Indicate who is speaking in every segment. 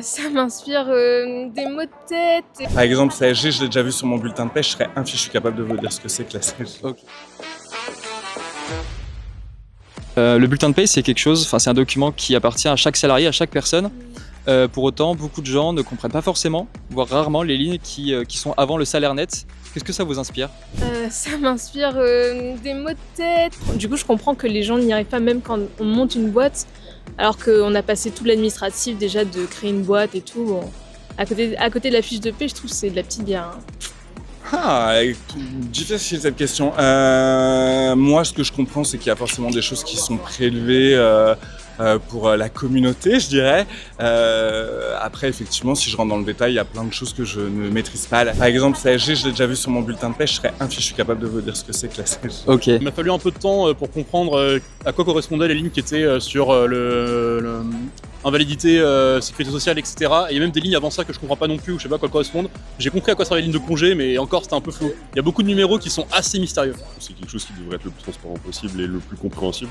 Speaker 1: Ça m'inspire des mots de tête.
Speaker 2: Par exemple, CSG, je l'ai déjà vu sur mon bulletin de paie, je serais infichu capable de vous dire ce que c'est que la CSG.
Speaker 3: Ok. Le bulletin de paye, c'est quelque chose, c'est un document qui appartient à chaque salarié, à chaque personne. Pour autant, beaucoup de gens ne comprennent pas forcément, voire rarement, les lignes qui sont avant le salaire net. Qu'est-ce que ça vous inspire?
Speaker 1: Ça m'inspire des mots de tête. Du coup, je comprends que les gens n'y arrivent pas même quand on monte une boîte, alors qu'on a passé tout l'administratif déjà de créer une boîte et tout. Bon. À côté de la fiche de paie, je trouve que c'est de la petite bière. Hein.
Speaker 2: Ah, difficile cette question. Moi, ce que je comprends, c'est qu'il y a forcément des choses qui sont prélevées pour la communauté, je dirais. Après, effectivement, si je rentre dans le détail, il y a plein de choses que je ne maîtrise pas. Par exemple, CSG, je l'ai déjà vu sur mon bulletin de paie, je serais infichu capable de vous dire ce que c'est que la CSG.
Speaker 3: Ok.
Speaker 4: Il m'a fallu un peu de temps pour comprendre à quoi correspondaient les lignes qui étaient sur invalidité, sécurité sociale, etc. Et il y a même des lignes avant ça que je comprends pas non plus, ou je sais pas à quoi elles correspondent. J'ai compris à quoi servaient les lignes de congé, mais encore c'était un peu flou. Il y a beaucoup de numéros qui sont assez mystérieux.
Speaker 5: C'est quelque chose qui devrait être le plus transparent possible et le plus compréhensible.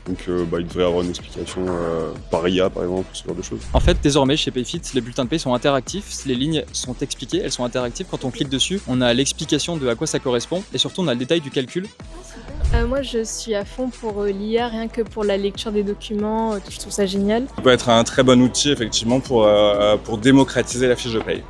Speaker 5: Donc il devrait y avoir une explication par IA par exemple, ce genre de choses.
Speaker 3: En fait, désormais, chez Payfit, les bulletins de paie sont interactifs, les lignes sont expliquées, elles sont interactives. Quand on clique dessus, on a l'explication de à quoi ça correspond et surtout on a le détail du calcul.
Speaker 1: Moi, je suis à fond pour l'IA, rien que pour la lecture des documents. Je trouve ça génial.
Speaker 2: Ça peut être un très bon outil, effectivement, pour démocratiser la fiche de paye.